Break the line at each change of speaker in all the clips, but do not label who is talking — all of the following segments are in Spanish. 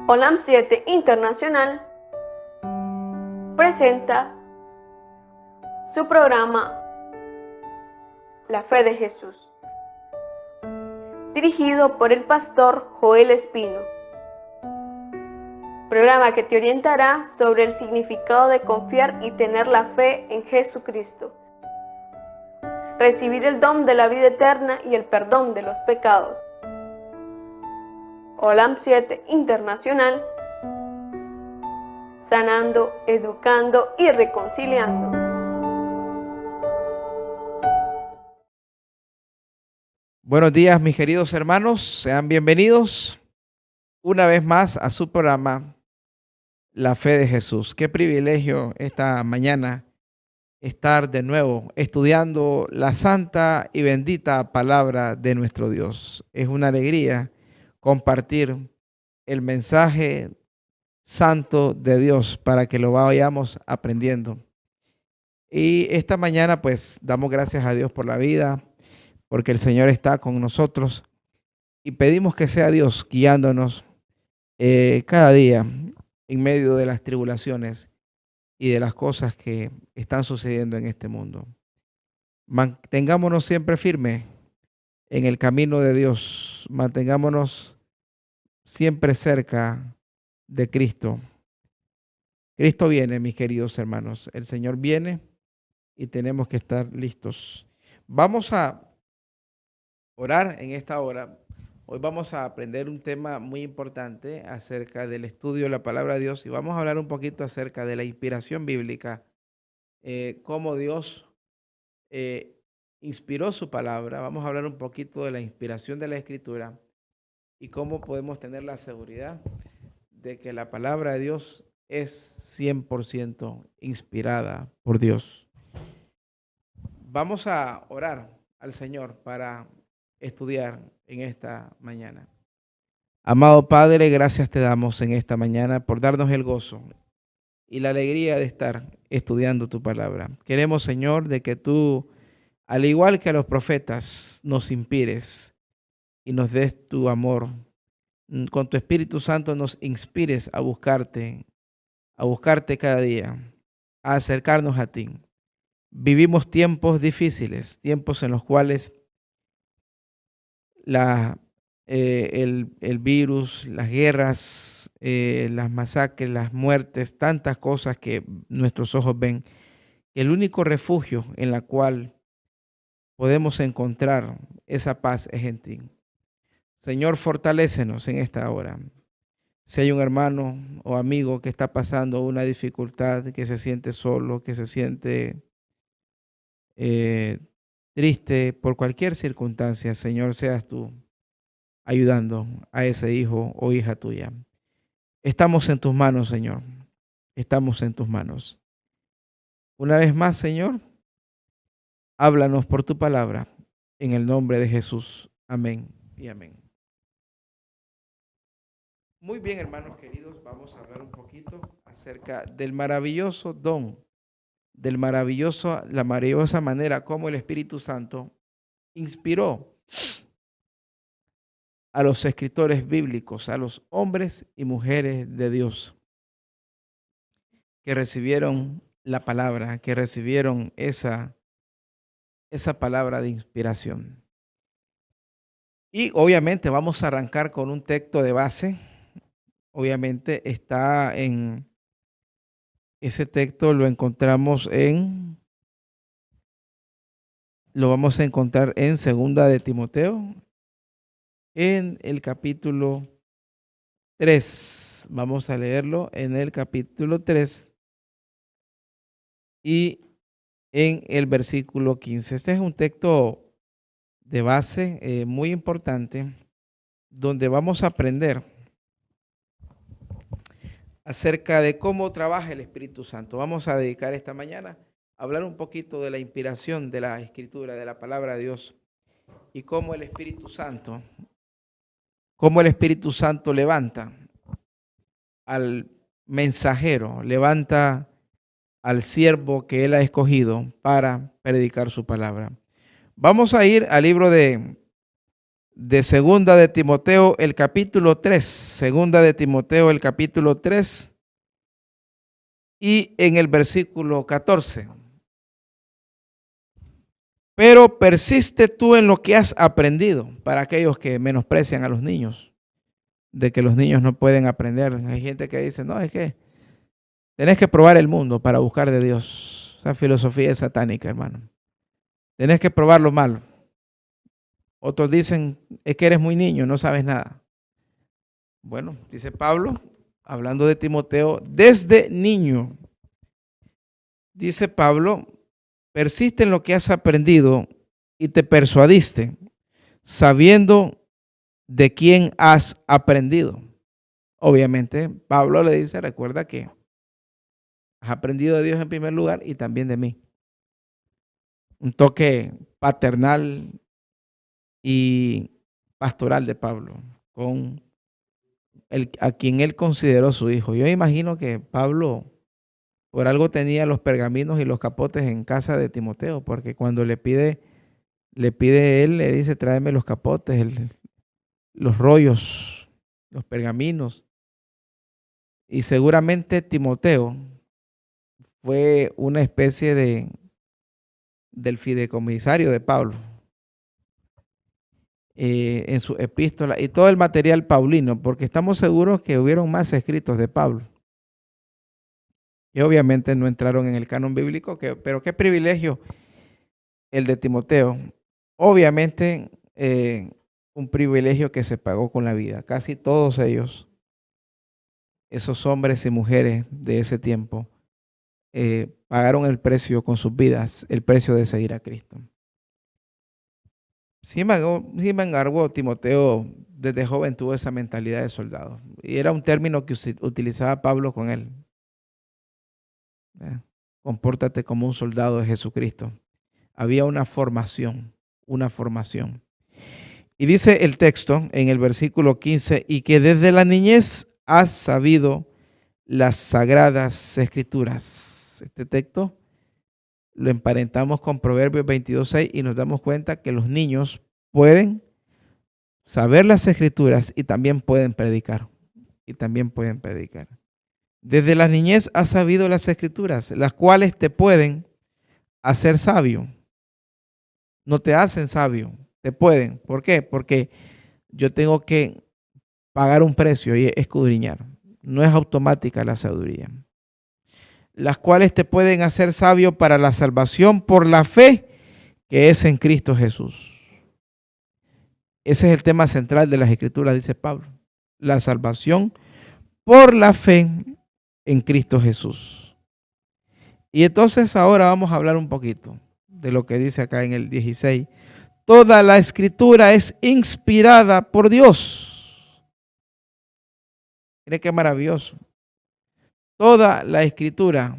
Olam 7 Internacional presenta su programa La Fe de Jesús, dirigido por el pastor Joel Espino. Programa que te orientará sobre el significado de confiar y tener la fe en Jesucristo, recibir el don de la vida eterna y el perdón de los pecados. Olam 7 Internacional, sanando, educando y reconciliando.
Buenos días, mis queridos hermanos, sean bienvenidos una vez más a su programa La Fe de Jesús. Qué privilegio esta mañana estar de nuevo estudiando la santa y bendita palabra de nuestro Dios. Es una alegría compartir el mensaje santo de Dios para que lo vayamos aprendiendo. Y esta mañana pues damos gracias a Dios por la vida, porque el Señor está con nosotros y pedimos que sea Dios guiándonos cada día en medio de las tribulaciones y de las cosas que están sucediendo en este mundo. Mantengámonos siempre firmes en el camino de Dios, mantengámonos siempre cerca de Cristo. Cristo viene, mis queridos hermanos, el Señor viene y tenemos que estar listos. Vamos a orar en esta hora. Hoy vamos a aprender un tema muy importante acerca del estudio de la palabra de Dios y vamos a hablar un poquito acerca de la inspiración bíblica, cómo Dios eh, inspiró su palabra. Vamos a hablar un poquito de la inspiración de la Escritura y cómo podemos tener la seguridad de que la palabra de Dios es 100% inspirada por Dios. Vamos a orar al Señor para estudiar en esta mañana. Amado Padre, gracias te damos en esta mañana por darnos el gozo y la alegría de estar estudiando tu palabra. Queremos, Señor, de que tú, al igual que a los profetas, nos inspires y nos des tu amor. Con tu Espíritu Santo nos inspires a buscarte cada día, a acercarnos a ti. Vivimos tiempos difíciles, tiempos en los cuales el virus, las guerras, las masacres, las muertes, tantas cosas que nuestros ojos ven. El único refugio en la cual podemos encontrar esa paz es en ti. Señor, fortalécenos en esta hora. Si hay un hermano o amigo que está pasando una dificultad, que se siente solo, que se siente triste por cualquier circunstancia, Señor, seas tú ayudando a ese hijo o hija tuya. Estamos en tus manos, Señor. Estamos en tus manos. Una vez más, Señor, háblanos por tu palabra. En el nombre de Jesús. Amén y amén. Muy bien, hermanos queridos, vamos a hablar un poquito acerca del maravilloso don, la maravillosa manera como el Espíritu Santo inspiró a los escritores bíblicos, a los hombres y mujeres de Dios que recibieron la palabra, que recibieron esa palabra de inspiración. Y obviamente vamos a arrancar con un texto de base. Obviamente está en ese texto, lo vamos a encontrar en Segunda de Timoteo, en el capítulo 3. Vamos a leerlo en el capítulo 3 y en el versículo 15. Este es un texto de base muy importante, donde vamos a aprender acerca de cómo trabaja el Espíritu Santo. Vamos a dedicar esta mañana a hablar un poquito de la inspiración de la Escritura, de la palabra de Dios, y cómo el Espíritu Santo levanta al mensajero, levanta al siervo que él ha escogido para predicar su palabra. Vamos a ir al libro de de Segunda de Timoteo, el capítulo 3. Segunda de Timoteo, el capítulo 3 y en el versículo 14. Pero persiste tú en lo que has aprendido, para aquellos que menosprecian a los niños, de que los niños no pueden aprender. Hay gente que dice, no, es que tenés que probar el mundo para buscar de Dios. Esa filosofía es satánica, hermano. Tenés que probar lo malo. Otros dicen, es que eres muy niño, no sabes nada. Bueno, dice Pablo, hablando de Timoteo, desde niño, dice Pablo, persiste en lo que has aprendido y te persuadiste, sabiendo de quién has aprendido. Obviamente, Pablo le dice, recuerda que has aprendido de Dios en primer lugar y también de mí. Un toque paternal y pastoral de Pablo con a quien él consideró su hijo. Yo imagino que Pablo por algo tenía los pergaminos y los capotes en casa de Timoteo, porque cuando le pide él, le dice, tráeme los capotes, los rollos, los pergaminos. Y seguramente Timoteo fue una especie del fideicomisario de Pablo en su epístola y todo el material paulino, porque estamos seguros que hubieron más escritos de Pablo. Y obviamente no entraron en el canon bíblico, pero qué privilegio el de Timoteo. Obviamente un privilegio que se pagó con la vida. Casi todos ellos, esos hombres y mujeres de ese tiempo, pagaron el precio con sus vidas, el precio de seguir a Cristo. Sin embargo, Timoteo desde joven tuvo esa mentalidad de soldado. Y era un término que utilizaba Pablo con él. Compórtate como un soldado de Jesucristo. Había una formación. Y dice el texto en el versículo 15, y que desde la niñez has sabido las sagradas escrituras. Este texto lo emparentamos con Proverbios 22:6 y nos damos cuenta que los niños pueden saber las escrituras y también pueden predicar. Desde la niñez has sabido las escrituras, las cuales te pueden hacer sabio. No te hacen sabio, te pueden. ¿Por qué? Porque yo tengo que pagar un precio y escudriñar. No es automática la sabiduría. Las cuales te pueden hacer sabio para la salvación por la fe que es en Cristo Jesús. Ese es el tema central de las Escrituras, dice Pablo. La salvación por la fe en Cristo Jesús. Y entonces ahora vamos a hablar un poquito de lo que dice acá en el 16. Toda la Escritura es inspirada por Dios. Mire qué maravilloso. Toda la Escritura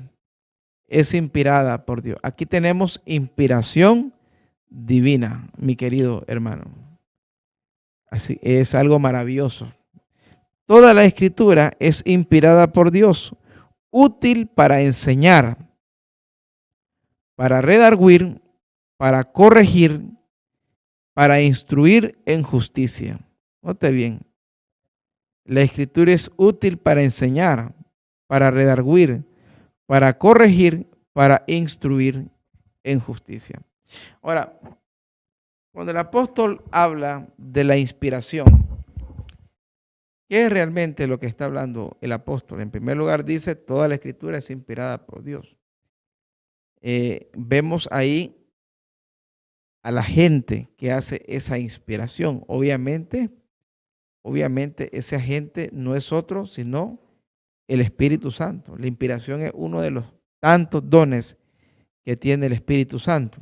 es inspirada por Dios. Aquí tenemos inspiración divina, mi querido hermano. Así es algo maravilloso. Toda la Escritura es inspirada por Dios, útil para enseñar, para redarguir, para corregir, para instruir en justicia. Note bien, la Escritura es útil para enseñar, para redarguir, para corregir, para instruir en justicia. Ahora, cuando el apóstol habla de la inspiración, ¿qué es realmente lo que está hablando el apóstol? En primer lugar dice, toda la Escritura es inspirada por Dios. Vemos ahí a la gente que hace esa inspiración. Obviamente ese agente no es otro sino el Espíritu Santo. La inspiración es uno de los tantos dones que tiene el Espíritu Santo.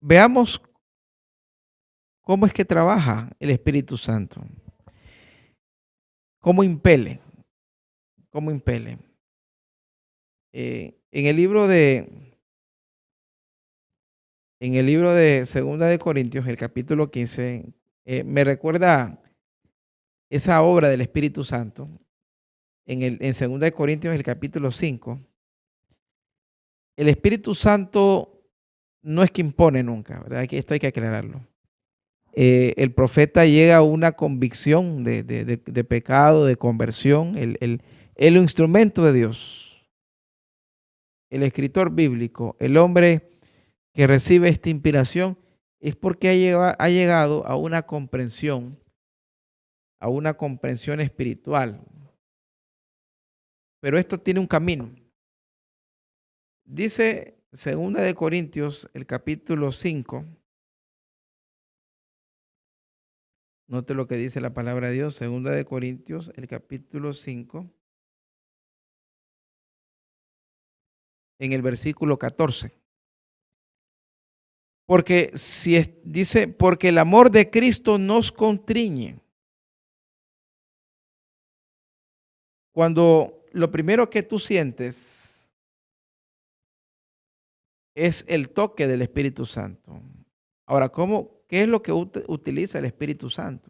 Veamos cómo es que trabaja el Espíritu Santo. ¿Cómo impele? En el libro de Segunda de Corintios, el capítulo 15, me recuerda esa obra del Espíritu Santo. En Segunda de Corintios, el capítulo 5, el Espíritu Santo no es que impone nunca, ¿verdad? Esto hay que aclararlo. El profeta llega a una convicción de pecado, de conversión, el instrumento de Dios, el escritor bíblico, el hombre que recibe esta inspiración, es porque ha llegado a una comprensión espiritual. Pero esto tiene un camino. Dice 2 el capítulo 5. Note lo que dice la palabra de Dios, 2 el capítulo 5, en el versículo 14. Porque dice, porque el amor de Cristo nos constriñe. Cuando lo primero que tú sientes es el toque del Espíritu Santo. Ahora, ¿qué es lo que utiliza el Espíritu Santo?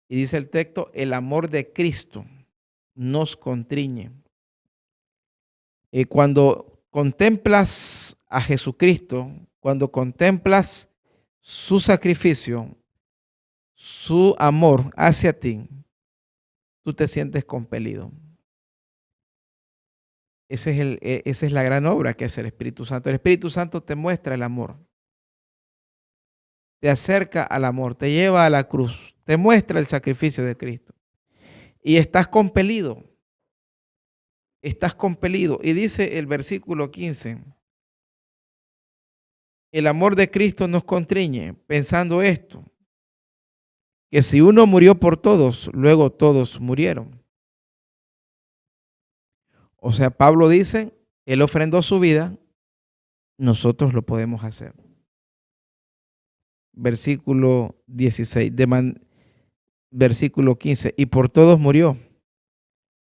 Y dice el texto, el amor de Cristo nos constriñe. Cuando contemplas a Jesucristo, cuando contemplas su sacrificio, su amor hacia ti, tú te sientes compelido. Esa es la gran obra que hace el Espíritu Santo. El Espíritu Santo te muestra el amor, te acerca al amor, te lleva a la cruz, te muestra el sacrificio de Cristo. Y estás compelido. Estás compelido. Y dice el versículo 15, el amor de Cristo nos constriñe, pensando esto, que si uno murió por todos, luego todos murieron. O sea, Pablo dice, él ofrendó su vida, nosotros lo podemos hacer. Versículo 16, versículo 15, y por todos murió,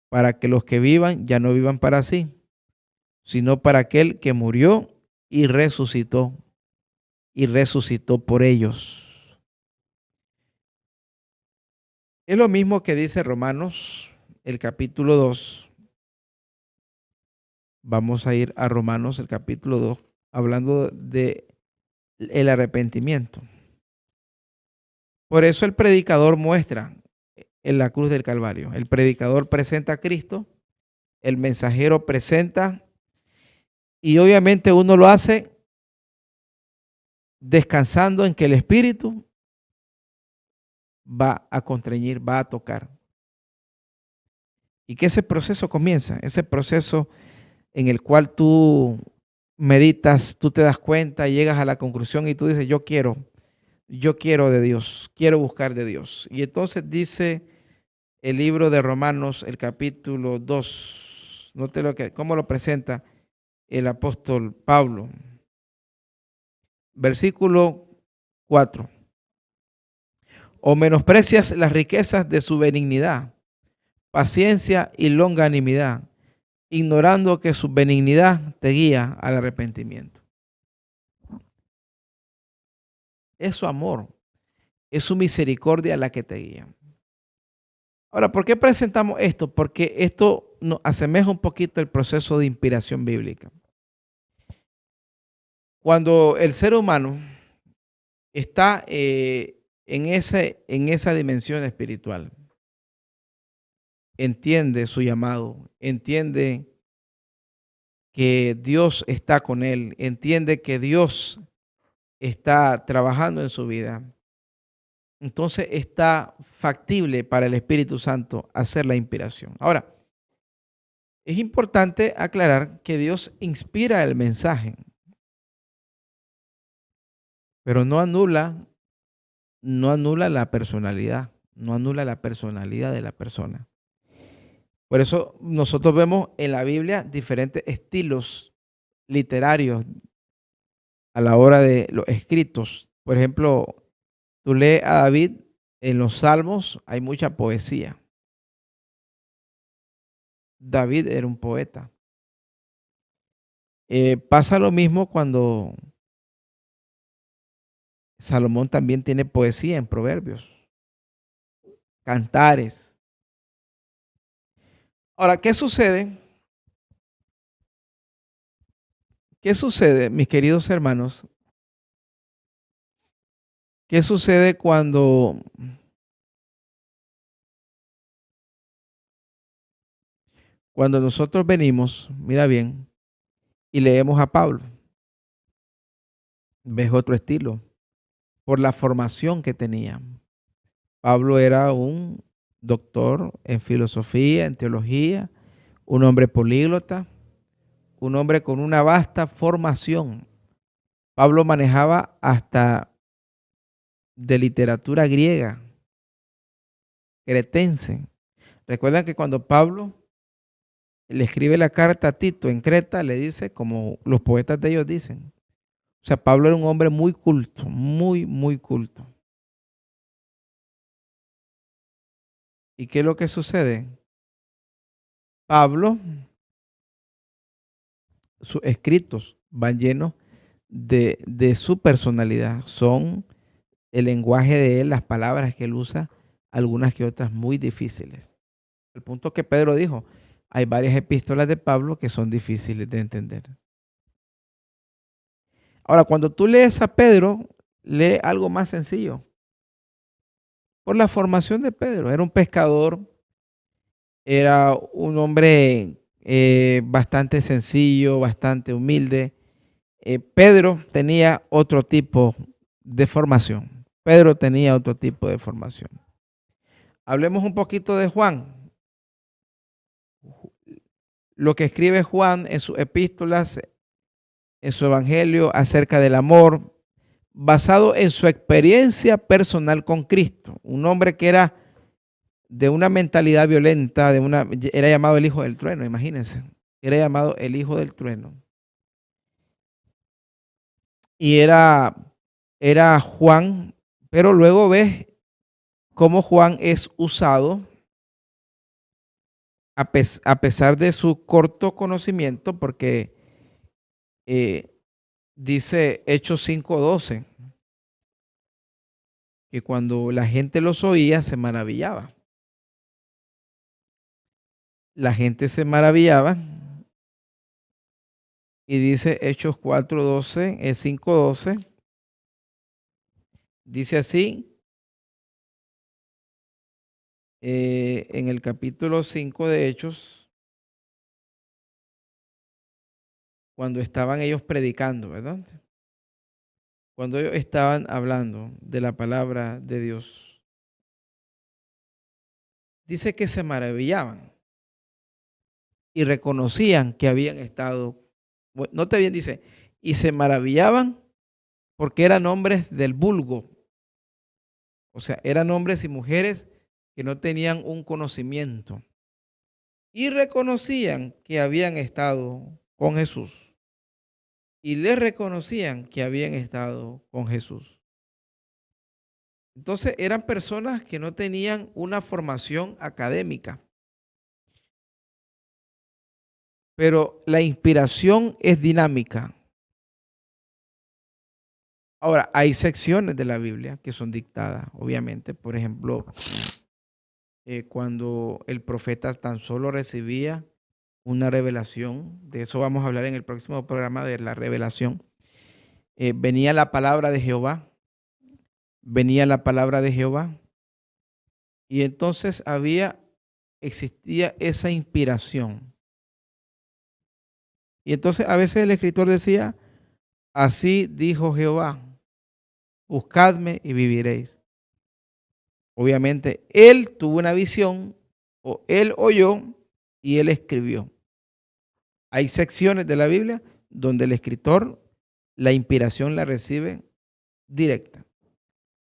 para que los que vivan ya no vivan para sí, sino para aquel que murió y resucitó por ellos. Es lo mismo que dice Romanos, el capítulo 2. Vamos a ir a Romanos, el capítulo 2, hablando de el arrepentimiento. Por eso el predicador muestra en la cruz del Calvario. El predicador presenta a Cristo, el mensajero presenta, y obviamente uno lo hace descansando en que el Espíritu va a constreñir, va a tocar. Y que ese proceso comienza, ese proceso en el cual tú meditas, tú te das cuenta, llegas a la conclusión y tú dices, yo quiero de Dios, quiero buscar de Dios. Y entonces dice el libro de Romanos, el capítulo 2, note cómo lo presenta el apóstol Pablo. Versículo 4. O menosprecias las riquezas de su benignidad, paciencia y longanimidad, ignorando que su benignidad te guía al arrepentimiento. Es su amor, es su misericordia la que te guía. Ahora, ¿por qué presentamos esto? Porque esto nos asemeja un poquito el proceso de inspiración bíblica. Cuando el ser humano está en esa dimensión espiritual, entiende su llamado, entiende que Dios está con él, entiende que Dios está trabajando en su vida, entonces está factible para el Espíritu Santo hacer la inspiración. Ahora, es importante aclarar que Dios inspira el mensaje, pero no anula la personalidad, no anula la personalidad de la persona. Por eso nosotros vemos en la Biblia diferentes estilos literarios a la hora de los escritos. Por ejemplo, tú lees a David en los Salmos, hay mucha poesía. David era un poeta. Pasa lo mismo cuando Salomón también tiene poesía en Proverbios, cantares. Ahora, ¿qué sucede ¿Qué sucede, mis queridos hermanos? ¿Qué sucede cuando nosotros venimos, mira bien, y leemos a Pablo? Ves otro estilo, por la formación que tenía. Pablo era un doctor en filosofía, en teología, un hombre políglota, un hombre con una vasta formación. Pablo manejaba hasta de literatura griega, cretense. Recuerdan que cuando Pablo le escribe la carta a Tito en Creta, le dice, como los poetas de ellos dicen. O sea, Pablo era un hombre muy culto, muy, muy culto. ¿Y qué es lo que sucede? Pablo, sus escritos van llenos de su personalidad. Son el lenguaje de él, las palabras que él usa, algunas que otras muy difíciles. El punto que Pedro dijo, hay varias epístolas de Pablo que son difíciles de entender. Ahora, cuando tú lees a Pedro, lee algo más sencillo. Por la formación de Pedro, era un pescador, era un hombre bastante sencillo, bastante humilde. Pedro tenía otro tipo de formación. Pedro tenía otro tipo de formación. Hablemos un poquito de Juan. Lo que escribe Juan en sus epístolas, en su evangelio acerca del amor, basado en su experiencia personal con Cristo. Un hombre que era de una mentalidad violenta, era llamado el hijo del trueno, imagínense. Era llamado el hijo del trueno. Y era Juan, pero luego ves cómo Juan es usado a pesar de su corto conocimiento, porque dice Hechos 5:12, que cuando la gente los oía se maravillaba. La gente se maravillaba y dice Hechos 4:12, 5:12, dice así, en el capítulo 5 de Hechos, cuando estaban ellos predicando, ¿verdad? Cuando ellos estaban hablando de la palabra de Dios, dice que se maravillaban y reconocían que habían estado, no te bien dice, y se maravillaban porque eran hombres del vulgo, o sea, eran hombres y mujeres que no tenían un conocimiento y reconocían que habían estado con Jesús y le reconocían que habían estado con Jesús. Entonces eran personas que no tenían una formación académica, pero la inspiración es dinámica. Ahora, hay secciones de la Biblia que son dictadas, obviamente. Por ejemplo, cuando el profeta tan solo recibía una revelación, de eso vamos a hablar en el próximo programa de la revelación, venía la palabra de Jehová, venía la palabra de Jehová, y entonces existía esa inspiración. Y entonces a veces el escritor decía, así dijo Jehová, buscadme y viviréis. Obviamente, él tuvo una visión, o él oyó y él escribió. Hay secciones de la Biblia donde el escritor la inspiración la recibe directa.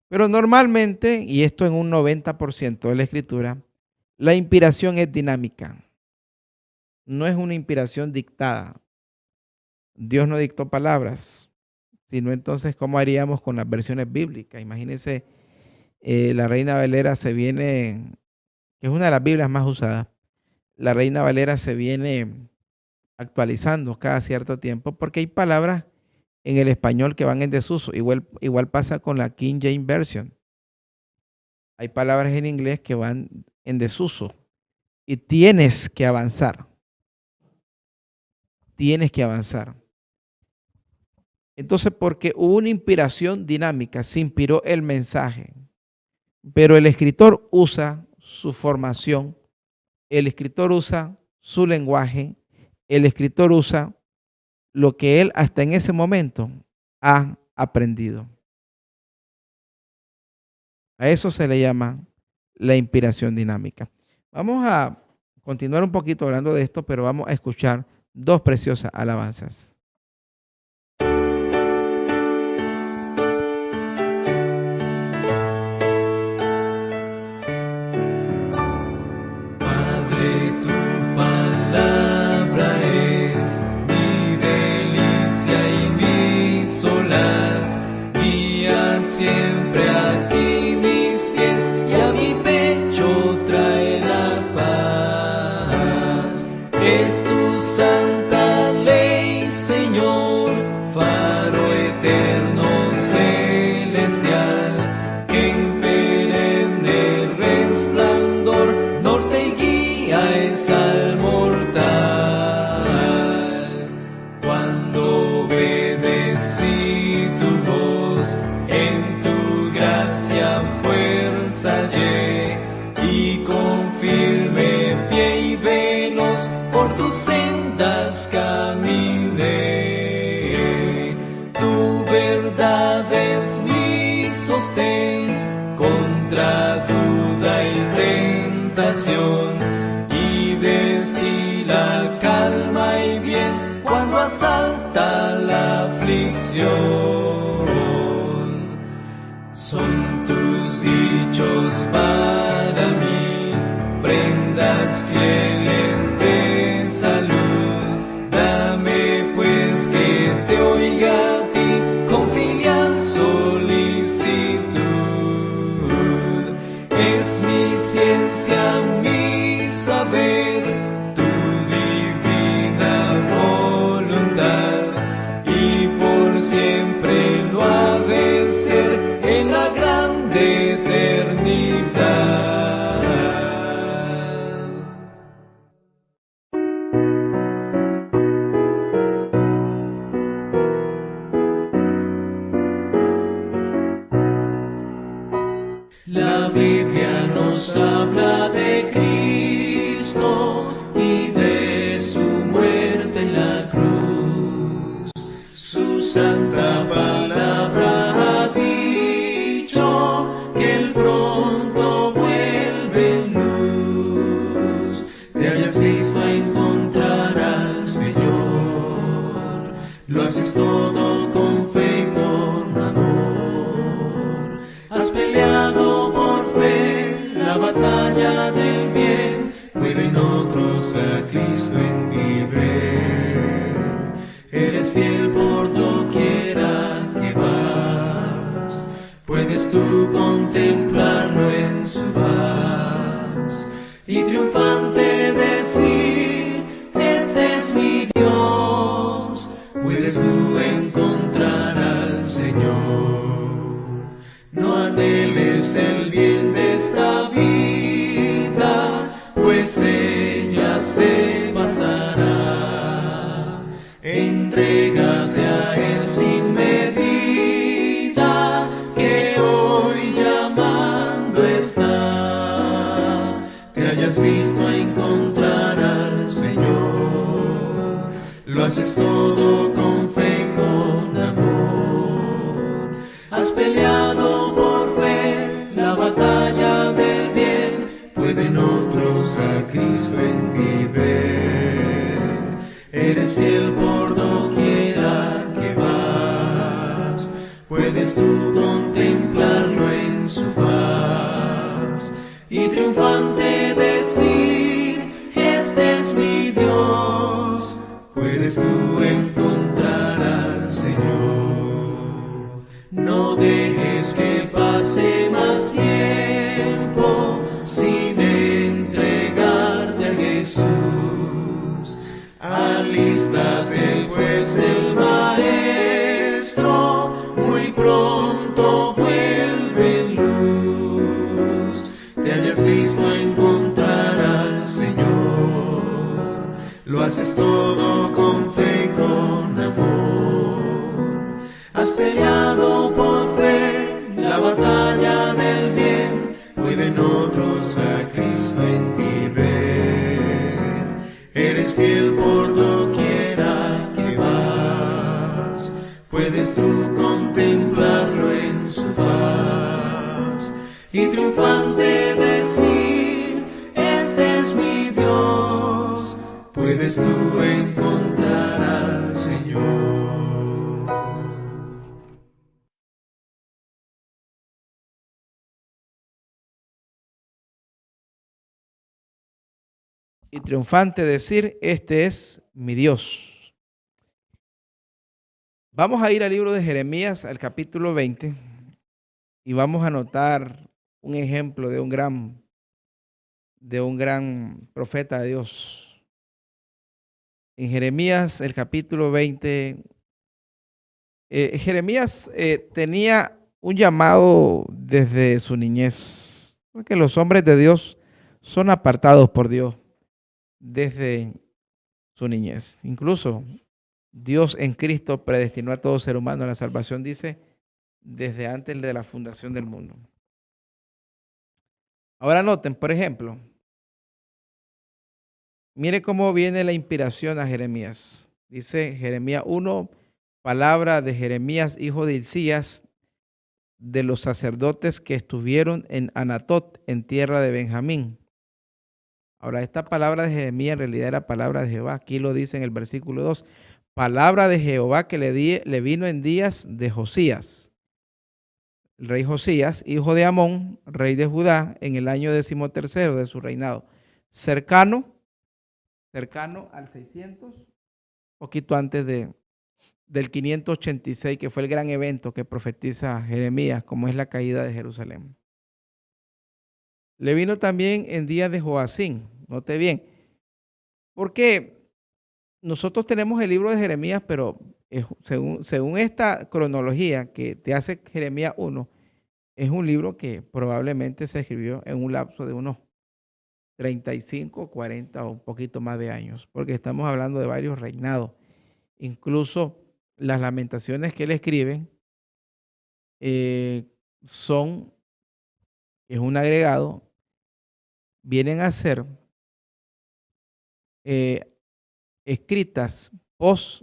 Pero normalmente, y esto en un 90% de la escritura, la inspiración es dinámica. No es una inspiración dictada. Dios no dictó palabras, sino entonces, ¿cómo haríamos con las versiones bíblicas? Imagínense, la Reina Valera se viene, que es una de las Biblias más usadas, la Reina Valera se viene actualizando cada cierto tiempo porque hay palabras en el español que van en desuso. Igual pasa con la King James Version. Hay palabras en inglés que van en desuso y tienes que avanzar. Tienes que avanzar. Entonces, porque hubo una inspiración dinámica, se inspiró el mensaje, pero el escritor usa su formación, el escritor usa su lenguaje, el escritor usa lo que él hasta en ese momento ha aprendido. A eso se le llama la inspiración dinámica. Vamos a continuar un poquito hablando de esto, pero vamos a escuchar dos preciosas alabanzas.
Padre, tu palabra es mi delicia y mi solaz, guía siempre aquí mis pies y a mi pecho trae la paz. Es tu santa ley, Señor, faro eterno celestial, que en perenne resplandor norte y guía es al mortal. Cuando obedecí tu voz, en tu gracia fuerza hallé, y con firme pie y veloz por tus sendas caminé. Tu verdad es mi sostén contra duda y tentación, y destila calma y bien cuando asalta la aflicción. Son tus dichos para mí, prendas fieles de salud. Dame pues que te oiga a ti con filial solicitud. Es mi ciencia, mi saber, tu divina voluntad, y por siempre lo ha de ser en la grande eternidad. La Biblia nos habla de Cristo y de su muerte en la cruz. Su santa palabra ha dicho que Él pronto vuelve en luz. Te hayas visto a encontrar al Señor, lo haces todo con fe y con amor. Has peleado por fe la batalla del bien, pueden otros a Cristo en ti ver. Eres fiel por doquiera que vas, puedes tú contemplarlo en su faz y triunfante decir: este es mi Dios. Puedes tú encontrar al Señor. No anheles el bien de esta vida, pues ella se pasará. Entrégate a Él sin medida, que hoy llamando está. Te hayas visto a encontrar al Señor, lo haces todo con fe y con amor. Has peleado por fe la batalla del bien, pueden otros a Cristo en ti ver. Eres fiel por doquiera que vas, puedes tú contemplarlo en su faz y triunfante decir: este es mi Dios. Puedes tú encontrar al Señor. No dejes que pase más tiempo sin entregarte a Jesús. Alístate pues, el Maestro muy pronto vuelve en luz. Te hayas visto a encontrar al Señor, lo haces todo con fe y con amor. Has peleado por fe la batalla del bien, pueden otros a Cristo en ti ver. Eres fiel por doquiera que vas, puedes tú contemplarlo en su faz y triunfante decir, este es mi Dios, puedes tú encontrar al Señor.
Y triunfante decir, este es mi Dios. Vamos a ir al libro de Jeremías, al capítulo 20, y vamos a notar un ejemplo de un gran profeta de Dios. En Jeremías, el capítulo 20, Jeremías tenía un llamado desde su niñez, porque los hombres de Dios son apartados por Dios desde su niñez. Incluso Dios en Cristo predestinó a todo ser humano a la salvación, dice, desde antes de la fundación del mundo. Ahora noten, por ejemplo, mire cómo viene la inspiración a Jeremías. Dice Jeremías 1, palabra de Jeremías, hijo de Hilcías, de los sacerdotes que estuvieron en Anatot, en tierra de Benjamín. Ahora, esta palabra de Jeremías en realidad era palabra de Jehová. Aquí lo dice en el versículo 2. Palabra de Jehová que le vino en días de Josías. El rey Josías, hijo de Amón, rey de Judá, en el año 13º de su reinado. Cercano al 600, poquito antes del 586, que fue el gran evento que profetiza Jeremías, como es la caída de Jerusalén. Le vino también en días de Joacín, note bien, porque nosotros tenemos el libro de Jeremías, pero según esta cronología que te hace Jeremías 1, es un libro que probablemente se escribió en un lapso de unos 35, 40 o un poquito más de años, porque estamos hablando de varios reinados. Incluso las lamentaciones que él escribe es un agregado, vienen a ser escritas post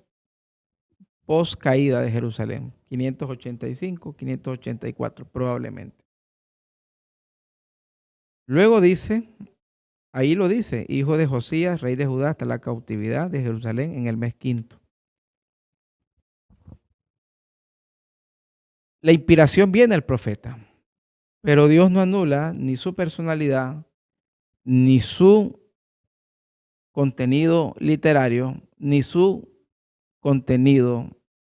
caída de Jerusalén, 585, 584 probablemente. Luego dice, ahí lo dice, hijo de Josías, rey de Judá, hasta la cautividad de Jerusalén en el mes quinto. La inspiración viene al profeta, pero Dios no anula ni su personalidad, ni su contenido literario, ni su contenido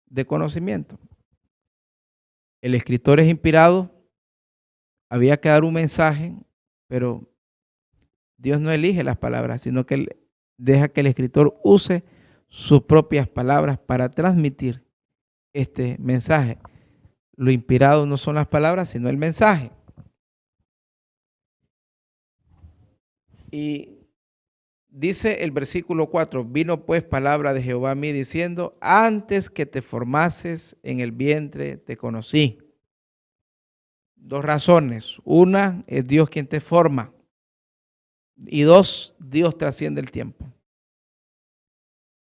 de conocimiento. El escritor es inspirado, había que dar un mensaje, pero Dios no elige las palabras, sino que él deja que el escritor use sus propias palabras para transmitir este mensaje. Lo inspirado no son las palabras, sino el mensaje. Y dice el versículo 4, vino pues palabra de Jehová a mí diciendo, antes que te formases en el vientre te conocí. Dos razones. Una, es Dios quien te forma. Y dos, Dios trasciende el tiempo.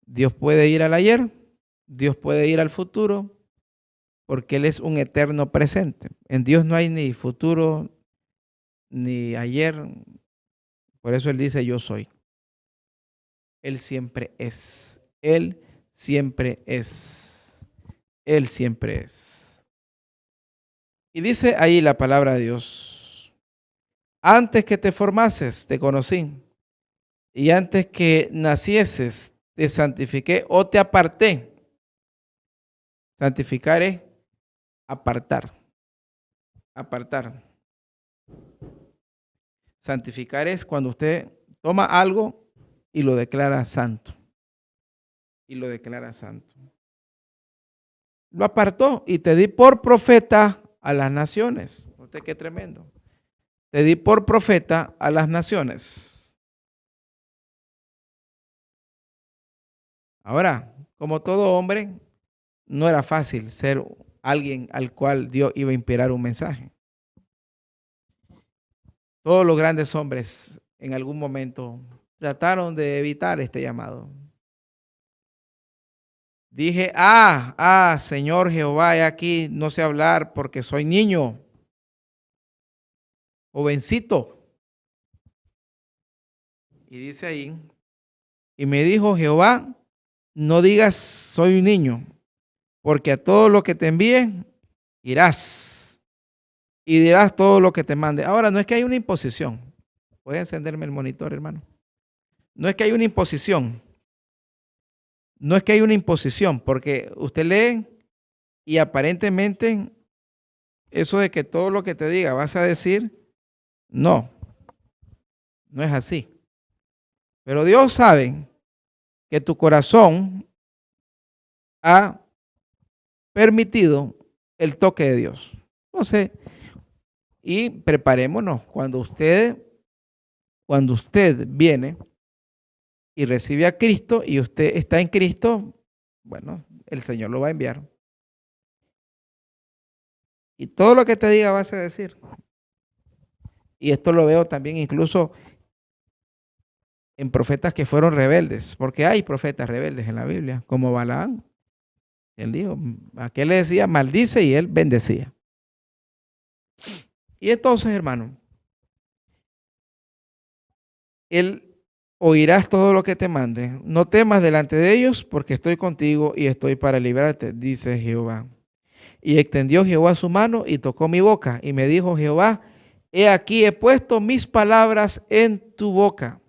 Dios puede ir al ayer, Dios puede ir al futuro, porque Él es un eterno presente. En Dios no hay ni futuro, ni ayer. Por eso Él dice, yo soy. Él siempre es. Él siempre es. Él siempre es. Y dice ahí la palabra de Dios. Antes que te formases, te conocí. Y antes que nacieses, te santifiqué o te aparté. Santificar es apartar. Apartar. Santificar es cuando usted toma algo y lo declara santo. Y lo declara santo. Lo apartó y te di por profeta a las naciones. ¿Usted qué tremendo? Te di por profeta a las naciones. Ahora, como todo hombre, no era fácil ser alguien al cual Dios iba a inspirar un mensaje. Todos los grandes hombres en algún momento trataron de evitar este llamado. Dije, Señor Jehová, he aquí, no sé hablar porque soy niño, jovencito. Y dice ahí, y me dijo Jehová, no digas soy un niño, porque a todo lo que te envíe irás y dirás todo lo que te mande. Ahora, no es que hay una imposición. Voy a encenderme el monitor, hermano. No es que hay una imposición. No es que hay una imposición, porque usted lee y aparentemente eso de que todo lo que te diga vas a decir, no, no es así. Pero Dios sabe que tu corazón ha permitido el toque de Dios. Entonces, y preparémonos cuando usted viene y recibe a Cristo y usted está en Cristo, bueno, el Señor lo va a enviar. Y todo lo que te diga vas a decir. Y esto lo veo también incluso en profetas que fueron rebeldes, porque hay profetas rebeldes en la Biblia, como Balaam. Él dijo, aquel le decía maldice y él bendecía. Y entonces, hermano, él oirás todo lo que te mande. No temas delante de ellos, porque estoy contigo y estoy para librarte, dice Jehová. Y extendió Jehová su mano y tocó mi boca. Y me dijo Jehová, he aquí he puesto mis palabras en tu boca.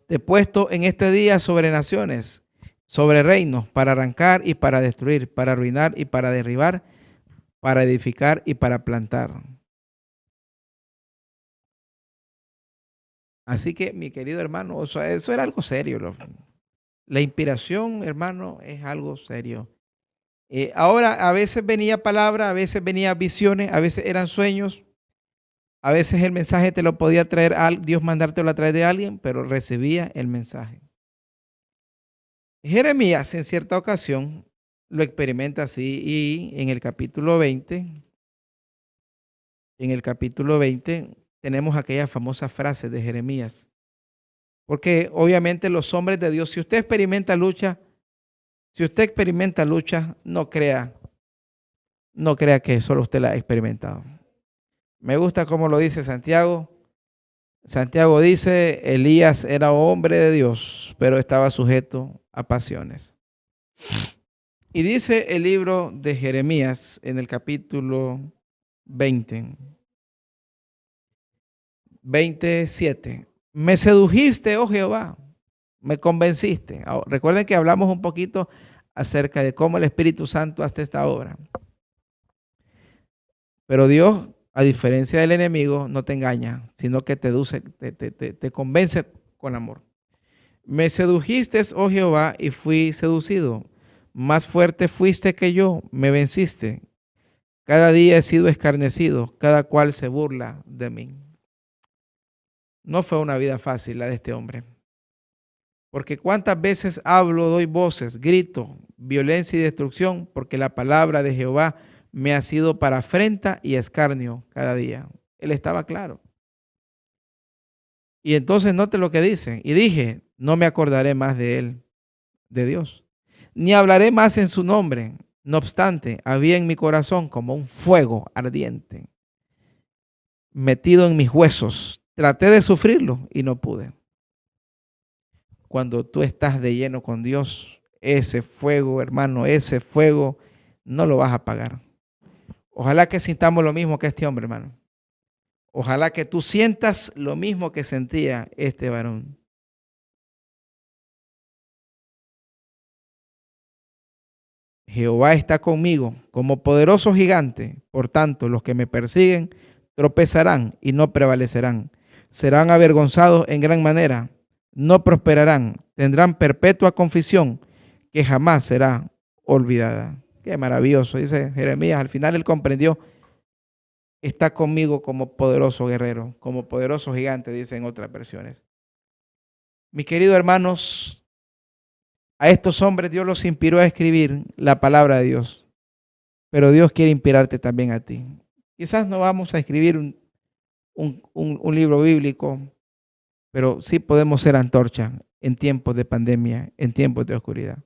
Te he puesto en este día sobre naciones, sobre reinos, para arrancar y para destruir, para arruinar y para derribar, para edificar y para plantar. Así que, mi querido hermano, eso era algo serio. La inspiración, hermano, es algo serio. Ahora, a veces venía palabra, a veces venía visiones, a veces eran sueños, a veces el mensaje te lo podía traer, Dios mandártelo a través de alguien, pero recibía el mensaje. Jeremías, en cierta ocasión, lo experimenta así y en el capítulo 20, tenemos aquella famosa frase de Jeremías. Porque obviamente los hombres de Dios, si usted experimenta lucha, no crea que solo usted la ha experimentado. Me gusta cómo lo dice Santiago. Santiago dice, Elías era hombre de Dios, pero estaba sujeto a pasiones. Y dice el libro de Jeremías en el capítulo 27. Me sedujiste, oh Jehová, me convenciste. Ahora, recuerden que hablamos un poquito acerca de cómo el Espíritu Santo hace esta obra. Pero Dios, a diferencia del enemigo, no te engaña, sino que te convence con amor. Me sedujiste, oh Jehová, y fui seducido. Más fuerte fuiste que yo, me venciste. Cada día he sido escarnecido, cada cual se burla de mí. No fue una vida fácil la de este hombre. Porque cuántas veces hablo, doy voces, grito, violencia y destrucción, porque la palabra de Jehová me ha sido para afrenta y escarnio cada día. Él estaba claro. Y entonces note lo que dice. Y dije, no me acordaré más de él, de Dios, ni hablaré más en su nombre. No obstante, había en mi corazón como un fuego ardiente, metido en mis huesos. Traté de sufrirlo y no pude. Cuando tú estás de lleno con Dios, ese fuego, hermano, ese fuego no lo vas a apagar. Ojalá que sintamos lo mismo que este hombre, hermano. Ojalá que tú sientas lo mismo que sentía este varón. Jehová está conmigo como poderoso gigante. Por tanto, los que me persiguen tropezarán y no prevalecerán. Serán avergonzados en gran manera. No prosperarán. Tendrán perpetua confusión que jamás será olvidada. Qué maravilloso, dice Jeremías. Al final él comprendió. Está conmigo como poderoso guerrero, como poderoso gigante, dice en otras versiones. Mis queridos hermanos, A estos hombres Dios los inspiró a escribir la palabra de Dios, pero Dios quiere inspirarte también a ti. Quizás no vamos a escribir un libro bíblico, pero sí podemos ser antorcha en tiempos de pandemia, en tiempos de oscuridad.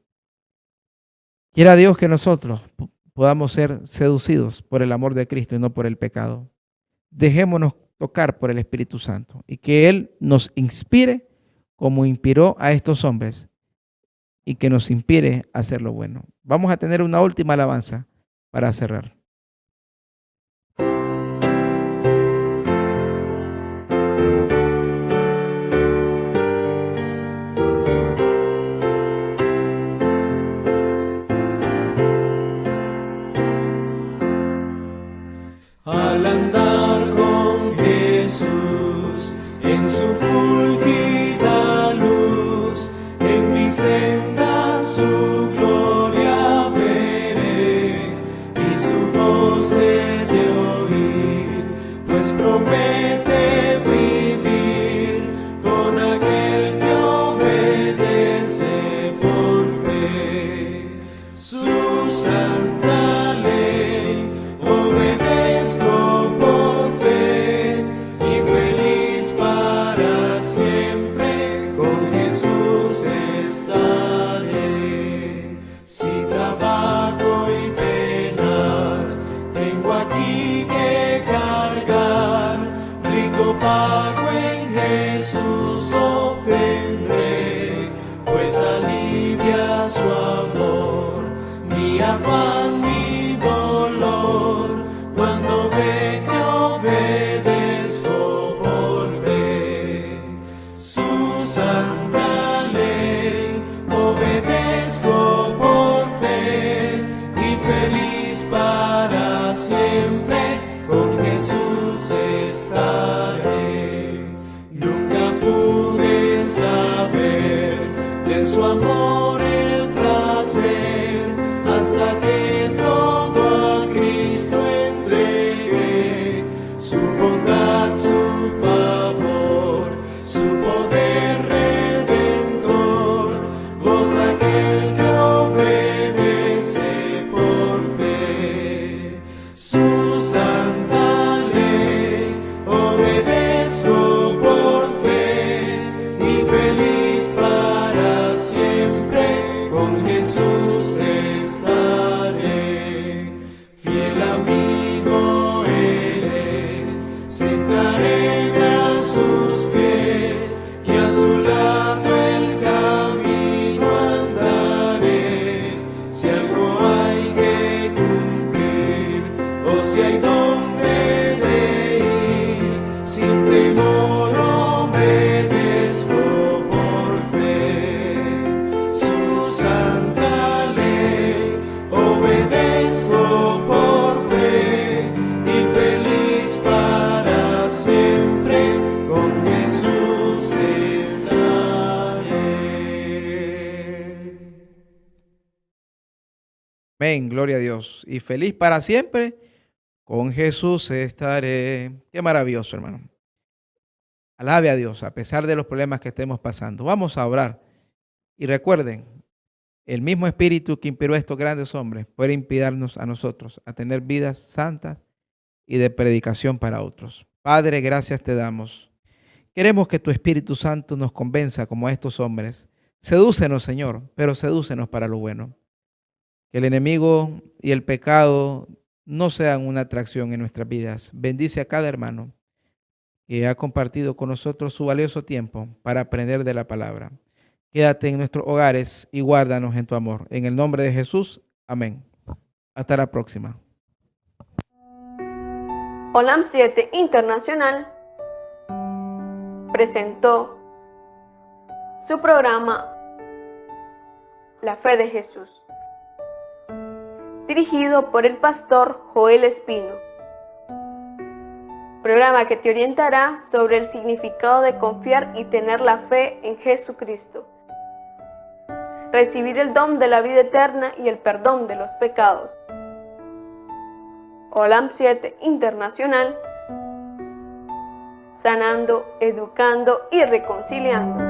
Quiera Dios que nosotros podamos ser seducidos por el amor de Cristo y no por el pecado. Dejémonos tocar por el Espíritu Santo y que Él nos inspire como inspiró a estos hombres y que nos inspire a hacer lo bueno. Vamos a tener una última alabanza para cerrar.
Al andar con Jesús en su fulgida luz, en mi senda su gloria veré y su voz he de oír, pues promete vivir con aquel que obedece por fe. Su santa ley obedezco por fe y feliz para siempre con Jesús estaré. Si trabajo y penar, tengo aquí que cargar, rico pago en Jesús obtendré, pues alivia su amor, mi afán, mi dolor, cuando ve que obedezco por fe. Su santa ley obedezco por fe y feliz para siempre con Jesús estaré. Nunca pude saber de su amor el placer hasta que todo a Cristo entregué, su bondad, su favor, su poder redentor, goza aquel que obedece por fe. Su santa ley obedezco por fe y feliz para siempre con Jesús estaré. Fiel amigo Él es, sentaré a sus pies y a su lado el camino andaré. Si algo hay que cumplir o si hay donde de ir, sin temor obedezco por fe. Su santa ley obedezco por fe y feliz para siempre con Jesús estaré.
Amén, gloria a Dios. Y feliz para siempre, con Jesús estaré. Qué maravilloso, hermano. Alabe a Dios a pesar de los problemas que estemos pasando. Vamos a orar. Y recuerden, el mismo espíritu que inspiró a estos grandes hombres puede inspirarnos a nosotros a tener vidas santas y de predicación para otros. Padre, gracias te damos. Queremos que tu Espíritu Santo nos convenza como a estos hombres. Sedúcenos, Señor, pero sedúcenos para lo bueno. Que el enemigo y el pecado no sean una atracción en nuestras vidas. Bendice a cada hermano que ha compartido con nosotros su valioso tiempo para aprender de la palabra. Quédate en nuestros hogares y guárdanos en tu amor. En el nombre de Jesús, amén. Hasta la próxima.
Olam 7 Internacional presentó su programa La Fe de Jesús, dirigido por el pastor Joel Espino. Programa que te orientará sobre el significado de confiar y tener la fe en Jesucristo, recibir el don de la vida eterna y el perdón de los pecados. Olam 7 Internacional, sanando, educando y reconciliando.